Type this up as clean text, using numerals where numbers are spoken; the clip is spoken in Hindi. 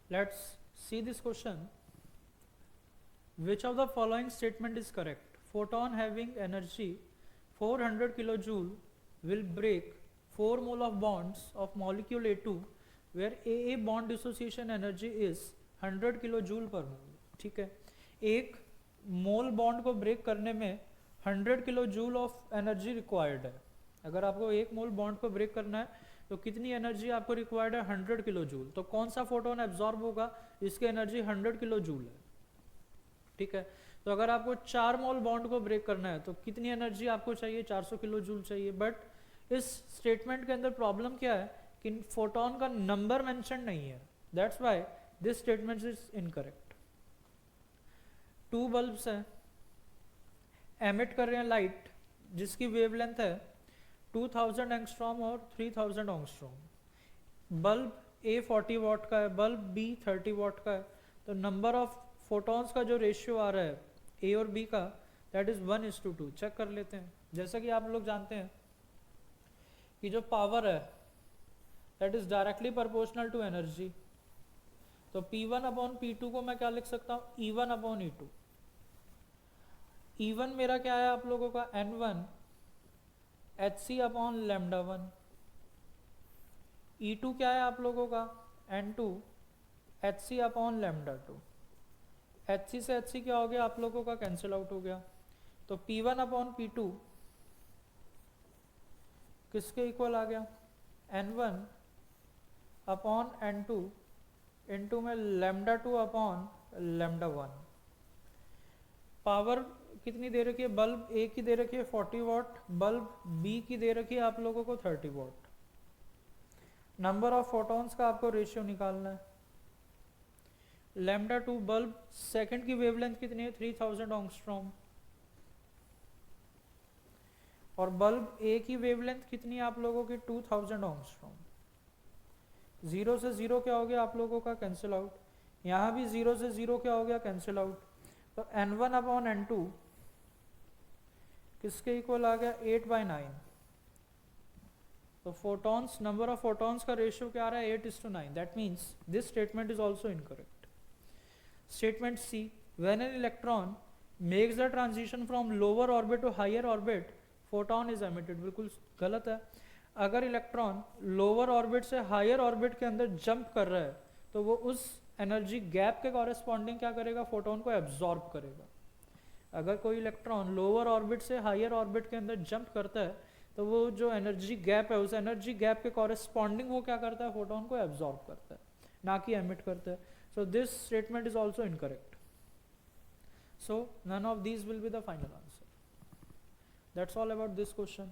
Let's see this question. Which of the following statement is correct? Photon having energy 400 kilojoule will break 4 mole of bonds of molecule A2 where AA bond dissociation energy is 100 kilojoule per mole. ठीक है, एक मोल बॉन्ड को ब्रेक करने में 100 kilo joule of energy required है. अगर आपको एक मोल बॉन्ड को ब्रेक करना है तो कितनी एनर्जी आपको रिक्वायर्ड है? 100 किलो जूल. तो कौन सा फोटोन एब्जॉर्ब होगा? इसकी एनर्जी 100 किलो जूल है. ठीक है, तो अगर आपको 4 मोल बॉन्ड को ब्रेक करना है तो कितनी एनर्जी आपको चाहिए? 400 किलो जूल चाहिए. बट इस स्टेटमेंट के अंदर प्रॉब्लम क्या है कि फोटोन का नंबर मेंशन नहीं है. That's why this statement is incorrect. 2 bulbs हैं, एमिट कर रहे हैं लाइट जिसकी वेवलेंथ है 2000 एंगस्ट्रॉम और 3000 एंगस्ट्रॉम. बल्ब ए 40 वॉट का है, बल्ब बी 30 वॉट का है. तो नंबर ऑफ फोटॉन्स का जो रेशियो आ रहा है ए और बी का, दैट इज 1:2. चेक कर लेते हैं. जैसा कि आप लोग जानते हैं कि जो पावर है that is directly proportional to energy. तो P1 अपॉन P2 को मैं क्या लिख सकता हूँ? E1 upon E2. E1 मेरा क्या है आप लोगों का? N1 Hc upon lambda 1. E2 क्या है आप लोगों का? N2 Hc upon lambda 2. Hc से Hc क्या हो गया आप लोगों का? कैंसिल आउट हो गया. तो P1 अपॉन P2 किसके इक्वल आ गया? N1 अपॉन N2 इनटू में लैम्डा 2 अपॉन लैम्डा 1. पावर कितनी दे रखी है? बल्ब ए की दे रखी है 40 वॉट, बल्ब बी की दे रखी है आप लोगों को 30 वॉट. नंबर ऑफ फोटॉन्स का आपको रेशियो निकालना है. लैम्डा 2 बल्ब सेकंड की वेवलेंथ कितनी है? 3000 एंगस्ट्रॉम. और बल्ब ए की वेवलेंथ कितनी है आप लोगों की? 2000 एंगस्ट्रॉम. 0 से 0 क्या हो गया आप लोगों का? Cancel out. यहाँ भी 0 से 0 क्या हो गया? Cancel out. तो N1 अपॉन N2 किसके इक्वल आ गया? 8/9. तो फोटॉन्स, नंबर ऑफ फोटॉन्स का रेशियो क्या आ रहा है? 8:9. That means this statement is also incorrect. Statement C, when an electron makes the transition from lower orbit to higher orbit photon is emitted. बिल्कुल गलत है. अगर इलेक्ट्रॉन लोअर ऑर्बिट से हायर ऑर्बिट के अंदर जंप कर रहा है तो वो उस एनर्जी गैप के कॉरेस्पॉन्डिंग क्या करेगा? फोटोन को एब्जॉर्ब करेगा. अगर कोई इलेक्ट्रॉन लोअर ऑर्बिट से हायर ऑर्बिट के अंदर जंप करता है तो वो जो एनर्जी गैप है उस एनर्जी गैप के कॉरेस्पॉन्डिंग वो क्या करता है? फोटोन को एब्जॉर्ब करता है, ना कि एमिट करता है. So this statement is also incorrect. So none of these will be the final answer. That's all about this question.